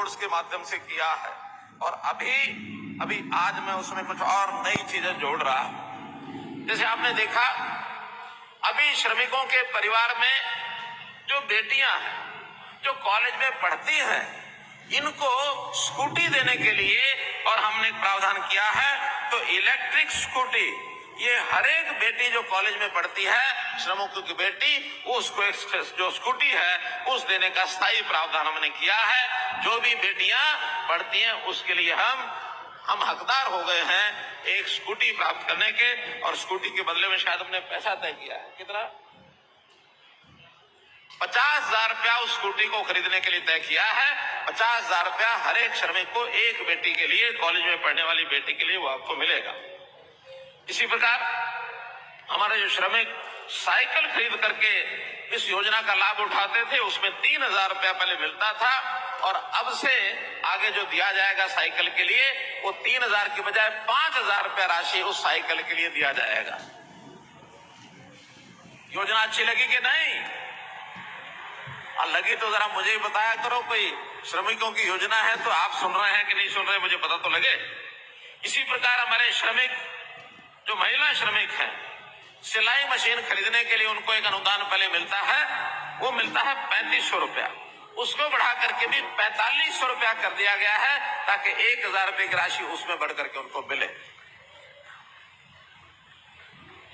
Boards के माध्यम से किया है, और अभी आज मैं उसमें कुछ और नई चीजें जोड़ रहा हूं। जैसे आपने देखा, अभी श्रमिकों के परिवार में जो बेटियां हैं जो कॉलेज में पढ़ती हैं, इनको स्कूटी देने के लिए और हमने प्रावधान किया है। तो इलेक्ट्रिक स्कूटी ये हर एक बेटी जो कॉलेज में पढ़ती है, श्रमिकों की बेटी, उसको जो स्कूटी है उस देने का स्थायी प्रावधान हमने किया है। जो भी बेटियां पढ़ती हैं उसके लिए हम हकदार हो गए हैं एक स्कूटी प्राप्त करने के, और स्कूटी के बदले में शायद हमने पैसा तय किया है। कितना? 50,000 रुपया उस स्कूटी को खरीदने के लिए तय किया है। 50,000 रुपया हर एक श्रमिक को, एक बेटी के लिए, कॉलेज में पढ़ने वाली बेटी के लिए वो आपको मिलेगा। इसी प्रकार हमारे जो श्रमिक साइकिल खरीद करके इस योजना का लाभ उठाते थे, उसमें 3,000 रुपया पहले मिलता था, और अब से आगे जो दिया जाएगा साइकिल के लिए, वो 3,000 की बजाय 5,000 रुपया राशि उस साइकिल के लिए दिया जाएगा। योजना अच्छी लगी कि नहीं? लगी तो जरा मुझे ही बताया करो। कोई श्रमिकों की योजना है तो आप सुन रहे हैं कि नहीं सुन रहे, मुझे पता तो लगे। इसी प्रकार हमारे श्रमिक जो महिला श्रमिक हैं, सिलाई मशीन खरीदने के लिए उनको एक अनुदान पहले मिलता है, वो मिलता है 3500 रुपया। उसको बढ़ा करके भी 4500 रुपया कर दिया गया है, ताकि 1,000 रुपए की राशि उसमें बढ़ करके उनको मिले।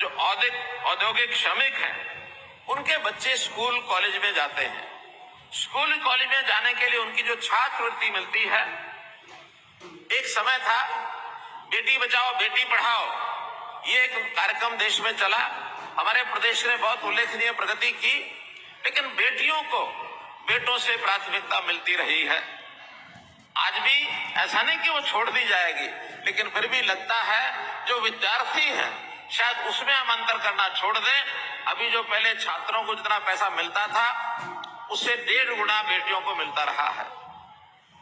जो औद्योगिक श्रमिक हैं, उनके बच्चे स्कूल कॉलेज में जाते हैं। स्कूल कॉलेज में जाने के लिए उनकी जो छात्रवृत्ति मिलती है, एक समय था बेटी बचाओ बेटी पढ़ाओ, ये एक कार्यक्रम देश में चला। हमारे प्रदेश ने बहुत उल्लेखनीय प्रगति की, लेकिन बेटियों को बेटों से प्राथमिकता मिलती रही है। आज भी ऐसा नहीं कि वो छोड़ दी जाएगी, लेकिन फिर भी लगता है जो विद्यार्थी हैं शायद उसमें हम अंतर करना छोड़ दें। अभी जो पहले छात्रों को जितना पैसा मिलता था, उससे 1.5 गुना बेटियों को मिलता रहा है।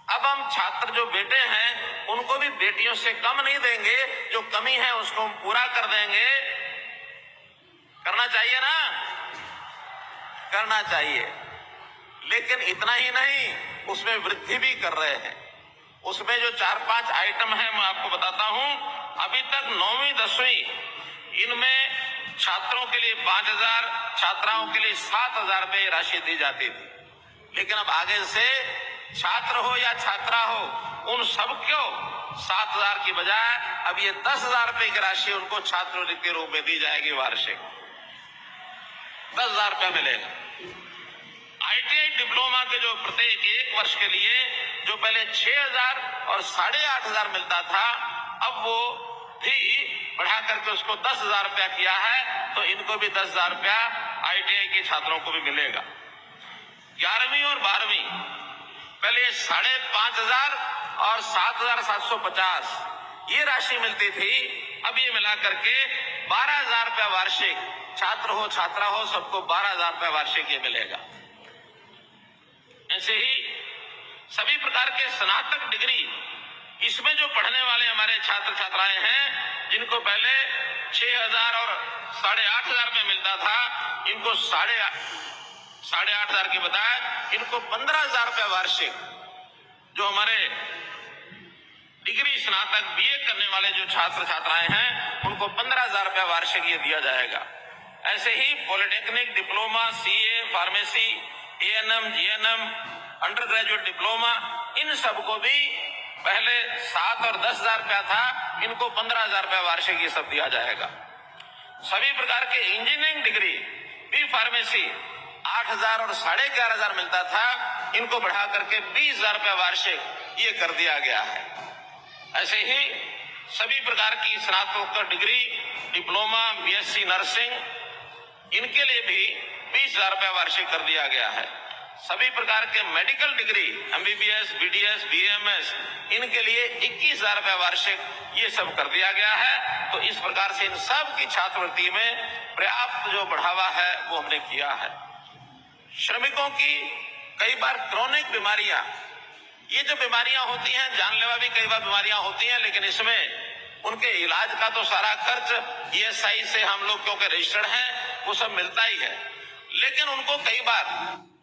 अब हम छात्र जो बेटे हैं उनको भी बेटियों से कम नहीं देंगे, जो कमी है उसको हम पूरा कर देंगे। करना चाहिए ना? करना चाहिए, लेकिन इतना ही नहीं, उसमें वृद्धि भी कर रहे हैं। उसमें जो 4-5 आइटम है मैं आपको बताता हूं। अभी तक 9वीं 10वीं इनमें छात्रों के लिए 5,000, छात्राओं के लिए 7,000 रुपये राशि दी जाती थी, लेकिन अब आगे से छात्र हो या छात्रा हो, उन सबको 7,000 की बजाय अब ये 10,000 रुपये की राशि उनको छात्रवृत्ति के रूप में दी जाएगी। वार्षिक 10,000 रुपया मिलेगा। ITI डिप्लोमा के जो प्रत्येक 1 वर्ष के लिए जो पहले 6,000 और 8,500 मिलता था, अब वो भी बढ़ा करके उसको 10,000 रुपया किया है। तो इनको भी 10,000 रुपया ITI के छात्रों को भी मिलेगा। 11वीं और 12वीं पहले 5,500 और 7,750 ये राशि मिलती थी, अब ये मिला करके 12,000 रुपया वार्षिक, छात्र हो छात्रा हो सबको 12,000 रुपया वार्षिक ये मिलेगा। ऐसे ही सभी प्रकार के स्नातक डिग्री, इसमें जो पढ़ने वाले हमारे छात्र छात्राएं हैं, जिनको पहले 6,000 और 8,500 रुपये मिलता था, इनको 8,500 के बजाय इनको 15,000 रुपये वार्षिक, जो हमारे डिग्री स्नातक BA करने वाले जो छात्र छात्राएं हैं, उनको 15,000 रुपये वार्षिक ये दिया जाएगा। ऐसे ही polytechnic, diploma, CA, pharmacy, ANM, GNM, undergraduate diploma, इन सबको भी पहले 7 और 10,000 रुपया था, इनको 15,000 रुपया वार्षिक ये सब दिया जाएगा। सभी प्रकार के इंजीनियरिंग डिग्री, B फार्मेसी 8,000 और 11,500 मिलता था, इनको बढ़ा करके 20,000 रुपया वार्षिक ये कर दिया गया है। ऐसे ही सभी प्रकार की स्नातकोत्तर डिग्री, डिप्लोमा, BSc नर्सिंग, इनके लिए भी 20,000 रुपया वार्षिक कर दिया गया है। सभी प्रकार के medical degree, MBBS, BDS, BAMS, इनके लिए 21,000 रुपया वार्षिक ये सब कर दिया गया है। तो इस प्रकार से इन सब की छात्रवृत्ति में पर्याप्त जो बढ़ावा है वो हमने किया है। श्रमिकों की कई बार क्रोनिक बीमारियां, ये जो बीमारियां होती हैं, जानलेवा भी कई बार बीमारियां होती हैं, लेकिन इसमें उनके इलाज का तो सारा खर्च ESI से हम लोग क्योंकि रजिस्टर्ड हैं वो सब मिलता ही है, लेकिन उनको कई बार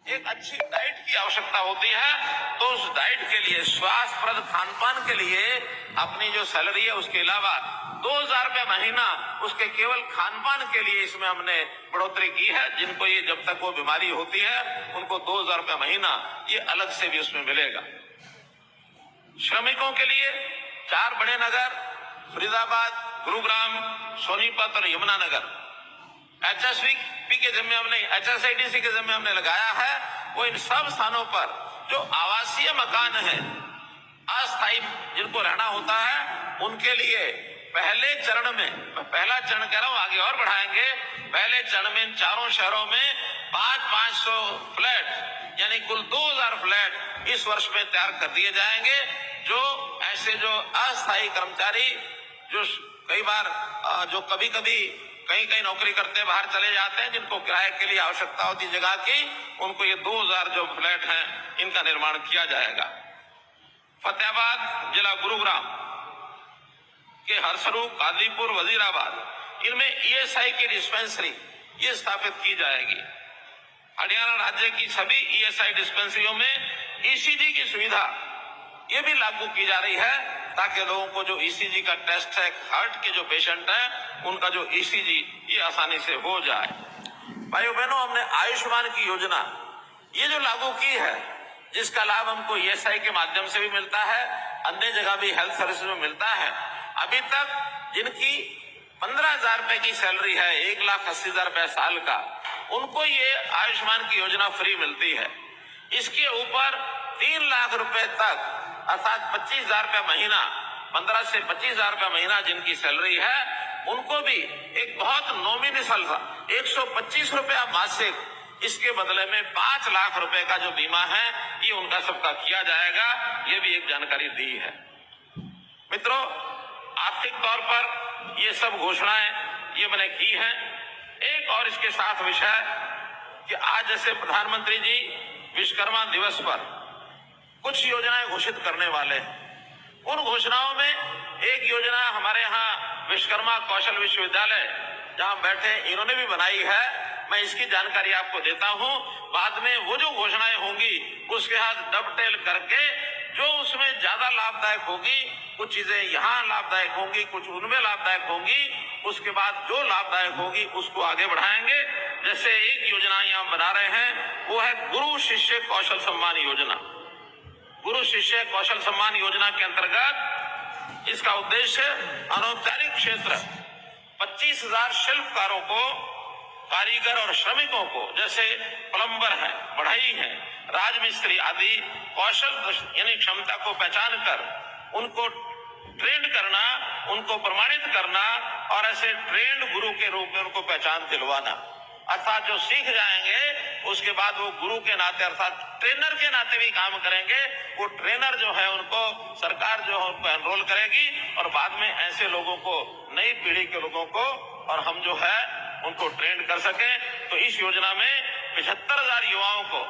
एक अच्छी डाइट की आवश्यकता होती है, तो उस डाइट के लिए, स्वास्थ्यप्रद खानपान के लिए अपनी जो सैलरी है उसके अलावा 2,000 रुपये महीना उसके केवल खानपान के लिए इसमें हमने बढ़ोतरी की है। जिनको ये जब तक वो बीमारी होती है उनको 2,000 रुपये महीना ये अलग से भी उसमें मिलेगा। श्रमिकों के लिए 4 बड़े नगर फरीदाबाद, गुरुग्राम, सोनीपत और यमुनानगर HSVP के जिम्मे हमने, HSIDC के जिम्मे हमने लगाया है। वो इन सब स्थानों पर जो आवासीय मकान है, अस्थायी जिनको रहना होता है, उनके लिए पहले चरण में, मैं पहला चरण कह रहा हूं, आगे और बढ़ाएंगे, पहले चरण में इन चारों शहरों में 500 फ्लैट यानी कुल 2,000 फ्लैट इस वर्ष में तैयार कर दिए जाएंगे। जो ऐसे जो अस्थायी कर्मचारी जो कई बार जो कभी कभी कहीं नौकरी करते बाहर चले जाते हैं, जिनको किराए के लिए आवश्यकता होती जगह की, उनको ये 2,000 जो फ्लैट हैं इनका निर्माण किया जाएगा। फतेहाबाद जिला गुरुग्राम के हरसरू, कादीपुर, वजीराबाद, इनमें ESI की डिस्पेंसरी ये स्थापित की जाएगी। हरियाणा राज्य की सभी ESI डिस्पेंसरियों में ECG की सुविधा ये भी लागू की जा रही है, ताकि लोगों को जो ECG का टेस्ट है, हार्ट के जो पेशेंट है उनका जो ECG ये आसानी से हो जाए। भाइयों बहनों, हमने आयुष्मान की योजना ये जो लागू की है, जिसका लाभ हमको ESI के माध्यम से भी मिलता है, अन्य जगह भी हेल्थ सर्विस में मिलता है। अभी तक जिनकी 15,000 रुपए की सैलरी है, 1,80,000 रुपए साल का, उनको ये आयुष्मान की योजना फ्री मिलती है। इसके ऊपर 3 लाख रुपए तक अर्थात 25,000 रुपए महीना, 15 से 25,000 रुपए महीना जिनकी सैलरी है, उनको भी एक बहुत नॉमिनल सा 125 रुपया मासिक, इसके बदले में 5 लाख रुपए का जो बीमा है ये उनका सबका किया जाएगा। ये भी एक जानकारी दी है। मित्रों, आर्थिक तौर पर ये सब घोषणाएं ये मैंने की हैं। एक और इसके साथ विषय कि आज जैसे प्रधानमंत्री जी विश्वकर्मा दिवस पर कुछ योजनाएं घोषित करने वाले हैं। उन घोषणाओं में एक योजना हमारे यहाँ विश्वकर्मा कौशल विश्वविद्यालय जहां बैठे इन्होंने भी बनाई है। मैं इसकी जानकारी आपको देता हूं। बाद में वो जो घोषणाएं होंगी उसके साथ डबटेल करके जो उसमें ज्यादा लाभदायक होगी, कुछ चीजें यहाँ लाभदायक होंगी, कुछ उनमें लाभदायक होंगी, उसके बाद जो लाभदायक होगी उसको आगे बढ़ाएंगे। जैसे एक योजना यहाँ बना रहे हैं, वो है गुरु शिष्य कौशल सम्मान योजना। गुरु शिष्य कौशल सम्मान योजना के अंतर्गत इसका उद्देश्य अनौपचारिक क्षेत्र 25,000 शिल्पकारों को, कारीगर और श्रमिकों को, जैसे प्लम्बर हैं, बढ़ई हैं, राजमिस्त्री आदि कौशल यानी क्षमता को पहचान कर उनको ट्रेंड करना, उनको प्रमाणित करना और ऐसे ट्रेंड गुरु के रूप में उनको पहचान दिलवाना। अर्थात जो सीख जाएंगे उसके बाद वो गुरु के नाते अर्थात ट्रेनर के नाते भी काम करेंगे। वो ट्रेनर जो है उनको सरकार जो है उनको एनरोल करेगी और बाद में ऐसे लोगों को, नई पीढ़ी के लोगों को, और हम जो है उनको ट्रेंड कर सके। तो इस योजना में 75,000 युवाओं को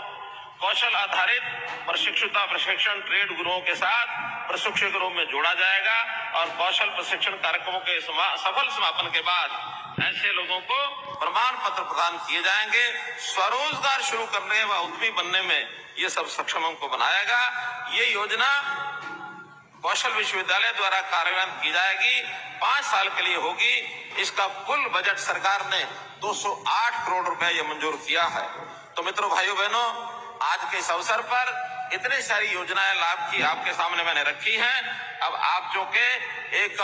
कौशल आधारित प्रशिक्षण ट्रेड गुरुओं के साथ प्रशिक्षक के रूप में जोड़ा जाएगा और कौशल प्रशिक्षण कार्यक्रमों के सफल समापन के बाद ऐसे लोगों को प्रमाण पत्र प्रदान किए जाएंगे। स्वरोजगार शुरू करने व उद्यमी बनने में ये सब सक्षम हमको बनाएगा। ये योजना कौशल विश्वविद्यालय द्वारा कार्यान्वित की जाएगी, 5 साल के लिए होगी। इसका कुल बजट सरकार ने 208 करोड़ रुपए ये मंजूर किया है। तो मित्रों, भाइयों बहनों, आज के इस अवसर पर इतनी सारी योजनाएं लाभ की आपके सामने मैंने रखी हैं। अब आप जो के एक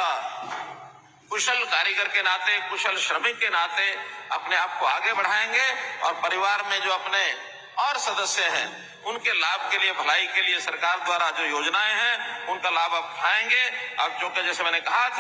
कुशल कारीगर के नाते, कुशल श्रमिक के नाते अपने आप को आगे बढ़ाएंगे और परिवार में जो अपने और सदस्य हैं उनके लाभ के लिए, भलाई के लिए सरकार द्वारा जो योजनाएं हैं उनका लाभ आप उठाएंगे। अब जो कि जैसे मैंने कहा था